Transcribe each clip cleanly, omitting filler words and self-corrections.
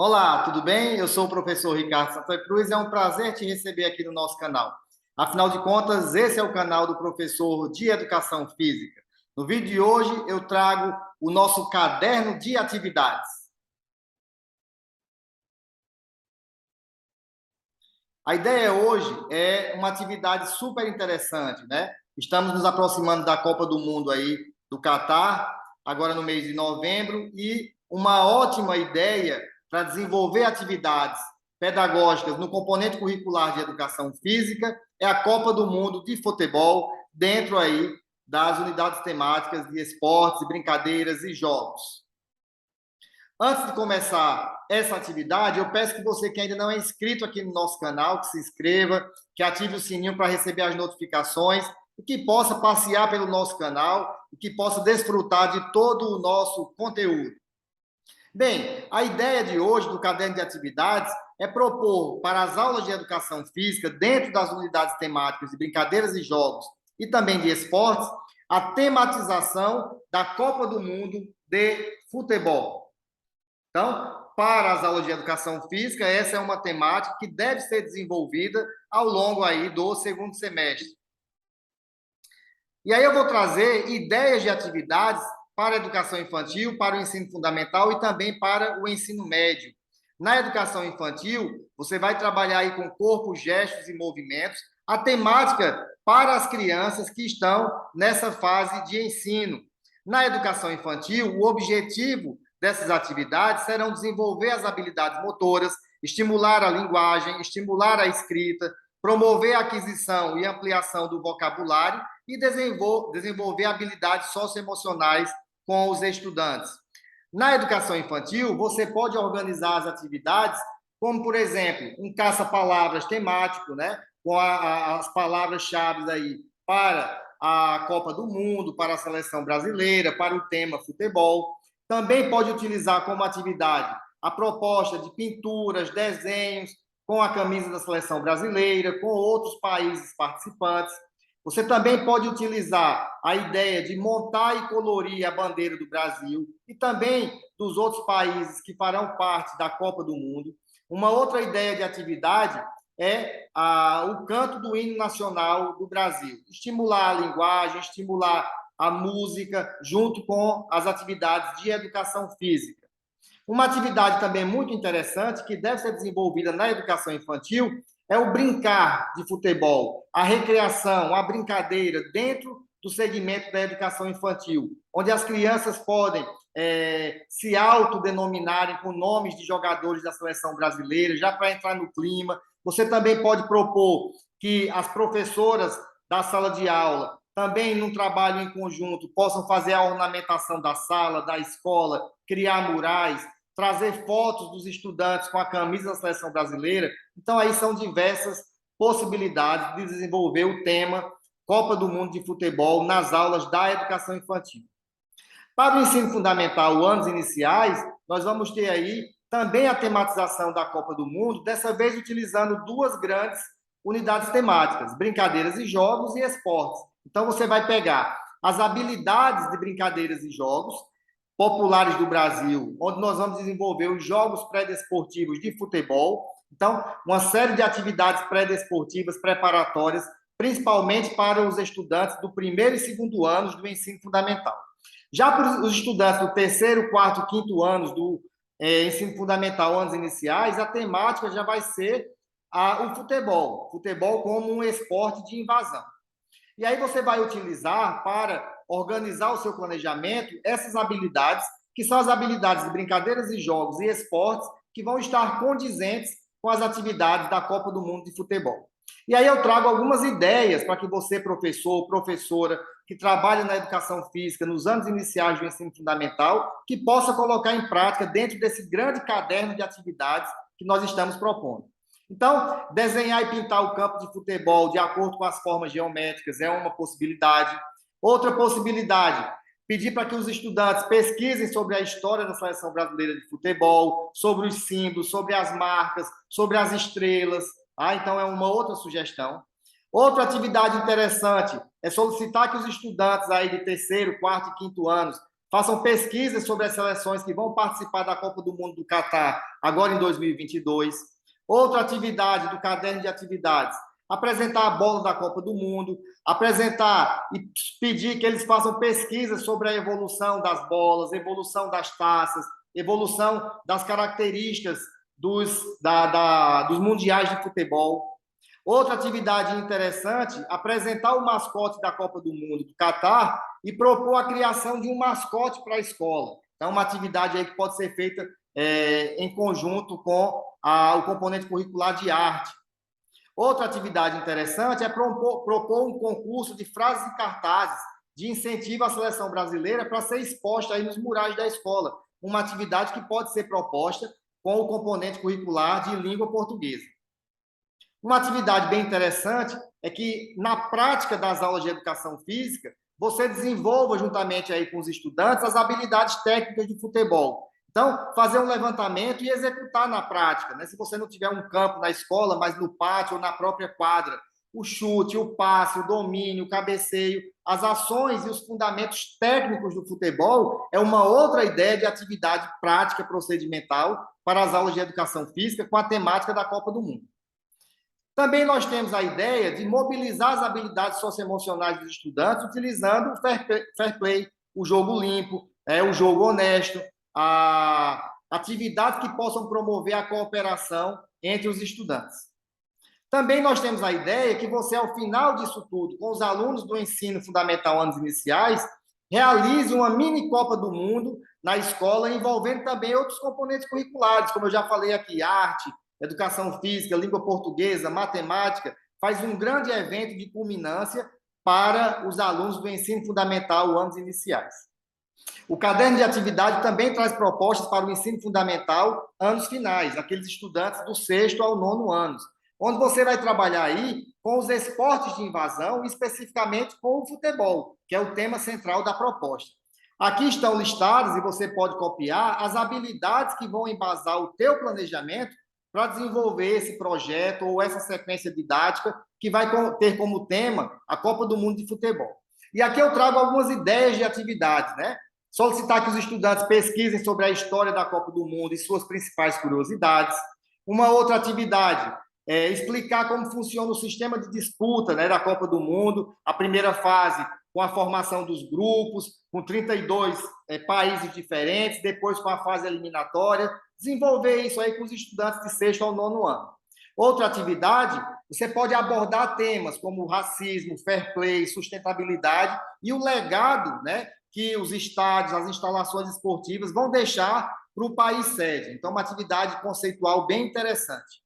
Olá, tudo bem? Eu sou o professor Ricardo Santa Cruz e é um prazer te receber aqui no nosso canal. Afinal de contas, esse é o canal do professor de Educação Física. No vídeo de hoje, eu trago o nosso caderno de atividades. A ideia hoje é uma atividade super interessante, né? Estamos nos aproximando da Copa do Mundo aí do Catar, agora no mês de novembro, e uma ótima ideia para desenvolver atividades pedagógicas no componente curricular de educação física é a Copa do Mundo de futebol, dentro aí das unidades temáticas de esportes, brincadeiras e jogos. Antes de começar essa atividade, eu peço que você que ainda não é inscrito aqui no nosso canal, que se inscreva, que ative o sininho para receber as notificações e que possa passear pelo nosso canal e que possa desfrutar de todo o nosso conteúdo. Bem, a ideia de hoje do caderno de atividades é propor para as aulas de educação física, dentro das unidades temáticas de brincadeiras e jogos e também de esportes, a tematização da Copa do Mundo de futebol. Então, para as aulas de educação física, essa é uma temática que deve ser desenvolvida ao longo aí do segundo semestre. E aí eu vou trazer ideias de atividades para a educação infantil, para o ensino fundamental e também para o ensino médio. Na educação infantil, você vai trabalhar aí com corpo, gestos e movimentos, a temática para as crianças que estão nessa fase de ensino. Na educação infantil, o objetivo dessas atividades serão desenvolver as habilidades motoras, estimular a linguagem, estimular a escrita, promover a aquisição e ampliação do vocabulário e desenvolver habilidades socioemocionais com os estudantes. Na educação infantil, você pode organizar as atividades como, por exemplo, um caça-palavras temático, né? Com as palavras-chave aí para a Copa do Mundo, para a seleção brasileira, para o tema futebol. Também pode utilizar como atividade a proposta de pinturas, desenhos com a camisa da seleção brasileira, com outros países participantes. Você também pode utilizar a ideia de montar e colorir a bandeira do Brasil e também dos outros países que farão parte da Copa do Mundo. Uma outra ideia de atividade é o canto do hino nacional do Brasil. Estimular a linguagem, estimular a música, junto com as atividades de educação física. Uma atividade também muito interessante que deve ser desenvolvida na educação infantil é o brincar de futebol, a recreação, a brincadeira dentro do segmento da educação infantil, onde as crianças podem se autodenominarem com nomes de jogadores da seleção brasileira, já para entrar no clima. Você também pode propor que as professoras da sala de aula, também num trabalho em conjunto, possam fazer a ornamentação da sala, da escola, criar murais, trazer fotos dos estudantes com a camisa da seleção brasileira. Então, aí são diversas possibilidades de desenvolver o tema Copa do Mundo de Futebol nas aulas da educação infantil. Para o ensino fundamental, anos iniciais, nós vamos ter aí também a tematização da Copa do Mundo, dessa vez utilizando duas grandes unidades temáticas, brincadeiras e jogos e esportes. Então, você vai pegar as habilidades de brincadeiras e jogos populares do Brasil, onde nós vamos desenvolver os jogos pré-desportivos de futebol. Então, uma série de atividades pré-desportivas preparatórias, principalmente para os estudantes do primeiro e segundo anos do ensino fundamental. Já para os estudantes do terceiro, quarto e quinto anos do ensino fundamental, anos iniciais, a temática já vai ser o futebol como um esporte de invasão. E aí você vai utilizar para organizar o seu planejamento essas habilidades, que são as habilidades de brincadeiras e jogos e esportes, que vão estar condizentes com as atividades da Copa do Mundo de Futebol. E aí eu trago algumas ideias para que você, professor ou professora, que trabalha na educação física nos anos iniciais do ensino fundamental, que possa colocar em prática dentro desse grande caderno de atividades que nós estamos propondo. Então, desenhar e pintar o campo de futebol de acordo com as formas geométricas é uma possibilidade. Outra possibilidade, pedir para que os estudantes pesquisem sobre a história da seleção brasileira de futebol, sobre os símbolos, sobre as marcas, sobre as estrelas. Então, é uma outra sugestão. Outra atividade interessante é solicitar que os estudantes aí de terceiro, quarto e quinto anos façam pesquisas sobre as seleções que vão participar da Copa do Mundo do Catar agora em 2022. Outra atividade do caderno de atividades, apresentar a bola da Copa do Mundo, apresentar e pedir que eles façam pesquisas sobre a evolução das bolas, evolução das taças, evolução das características dos mundiais de futebol. Outra atividade interessante, apresentar o mascote da Copa do Mundo do Catar e propor a criação de um mascote para a escola. Então, uma atividade aí que pode ser feita em conjunto com o componente curricular de arte. Outra atividade interessante é propor um concurso de frases e cartazes de incentivo à seleção brasileira para ser exposta aí nos murais da escola. Uma atividade que pode ser proposta com o componente curricular de língua portuguesa. Uma atividade bem interessante é que, na prática das aulas de educação física, você desenvolva, juntamente aí com os estudantes, as habilidades técnicas de futebol. Então, fazer um levantamento e executar na prática, né? Se você não tiver um campo na escola, mas no pátio ou na própria quadra, o chute, o passe, o domínio, o cabeceio, as ações e os fundamentos técnicos do futebol é uma outra ideia de atividade prática procedimental para as aulas de educação física com a temática da Copa do Mundo. Também nós temos a ideia de mobilizar as habilidades socioemocionais dos estudantes utilizando o fair play, o jogo limpo, o jogo honesto, atividades que possam promover a cooperação entre os estudantes. Também nós temos a ideia que você, ao final disso tudo, com os alunos do ensino fundamental anos iniciais, realize uma mini Copa do Mundo na escola, envolvendo também outros componentes curriculares, como eu já falei aqui, arte, educação física, língua portuguesa, matemática, faz um grande evento de culminância para os alunos do ensino fundamental, anos iniciais. O caderno de atividade também traz propostas para o ensino fundamental, anos finais, aqueles estudantes do 6º ao 9º anos, onde você vai trabalhar aí com os esportes de invasão, especificamente com o futebol, que é o tema central da proposta. Aqui estão listadas, e você pode copiar, as habilidades que vão embasar o teu planejamento para desenvolver esse projeto ou essa sequência didática que vai ter como tema a Copa do Mundo de Futebol. E aqui eu trago algumas ideias de atividades, né? Solicitar que os estudantes pesquisem sobre a história da Copa do Mundo e suas principais curiosidades. Uma outra atividade é explicar como funciona o sistema de disputa, né, da Copa do Mundo, a primeira fase com a formação dos grupos, com 32 países diferentes, depois com a fase eliminatória, desenvolver isso aí com os estudantes de 6º ao 9º ano. Outra atividade, você pode abordar temas como racismo, fair play, sustentabilidade e o legado, né, que os estádios, as instalações esportivas vão deixar para o país sede. Então, uma atividade conceitual bem interessante.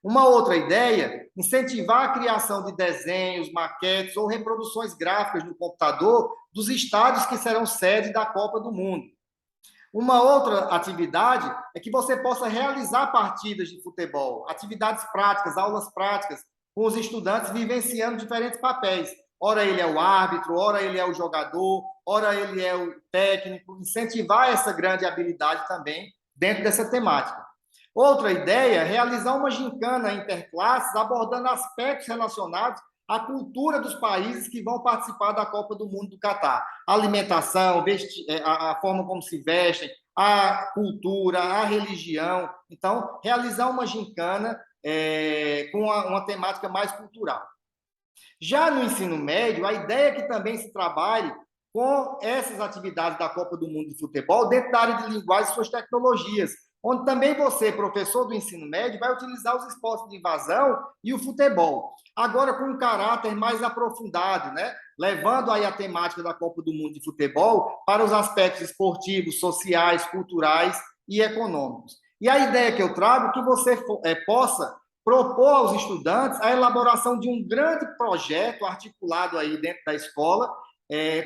Uma outra ideia, incentivar a criação de desenhos, maquetes ou reproduções gráficas no computador dos estádios que serão sede da Copa do Mundo. Uma outra atividade é que você possa realizar partidas de futebol, atividades práticas, aulas práticas, com os estudantes vivenciando diferentes papéis. Ora ele é o árbitro, ora ele é o jogador, ora ele é o técnico. Incentivar essa grande habilidade também dentro dessa temática. Outra ideia é realizar uma gincana interclasses abordando aspectos relacionados à cultura dos países que vão participar da Copa do Mundo do Catar. A alimentação, a forma como se vestem, a cultura, a religião. Então, realizar uma gincana com uma temática mais cultural. Já no ensino médio, a ideia é que também se trabalhe com essas atividades da Copa do Mundo de Futebol dentro da área de linguagem e suas tecnologias, onde também você, professor do ensino médio, vai utilizar os esportes de invasão e o futebol. Agora com um caráter mais aprofundado, né? Levando aí a temática da Copa do Mundo de Futebol para os aspectos esportivos, sociais, culturais e econômicos. E a ideia que eu trago é que você possa propor aos estudantes a elaboração de um grande projeto articulado aí dentro da escola,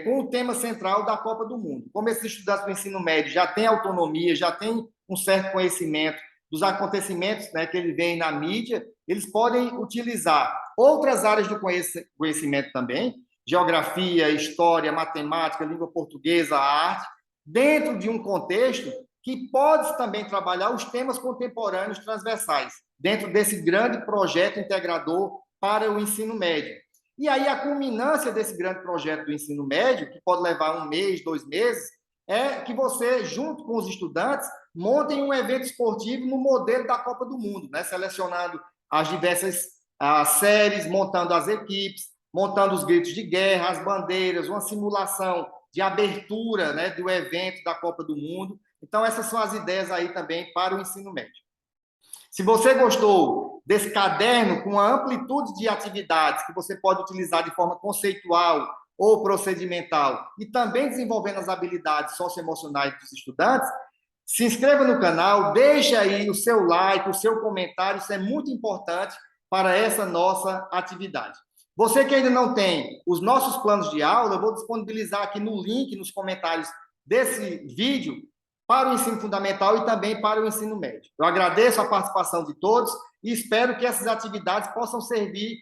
com o tema central da Copa do Mundo. Como esses estudantes do ensino médio já têm autonomia, já têm um certo conhecimento dos acontecimentos, né, que eles veem na mídia, eles podem utilizar outras áreas do conhecimento também, geografia, história, matemática, língua portuguesa, arte, dentro de um contexto que pode também trabalhar os temas contemporâneos transversais, dentro desse grande projeto integrador para o ensino médio. E aí a culminância desse grande projeto do ensino médio, que pode levar 1 mês, 2 meses, é que você, junto com os estudantes, montem um evento esportivo no modelo da Copa do Mundo, né? Selecionando as diversas séries, montando as equipes, montando os gritos de guerra, as bandeiras, uma simulação de abertura, né, do evento da Copa do Mundo. Então, essas são as ideias aí também para o ensino médio. Se você gostou desse caderno com uma amplitude de atividades que você pode utilizar de forma conceitual ou procedimental e também desenvolvendo as habilidades socioemocionais dos estudantes, se inscreva no canal, deixe aí o seu like, o seu comentário, isso é muito importante para essa nossa atividade. Você que ainda não tem os nossos planos de aula, eu vou disponibilizar aqui no link, nos comentários desse vídeo, para o ensino fundamental e também para o ensino médio. Eu agradeço a participação de todos e espero que essas atividades possam servir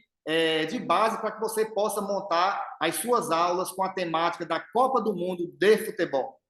de base para que você possa montar as suas aulas com a temática da Copa do Mundo de Futebol.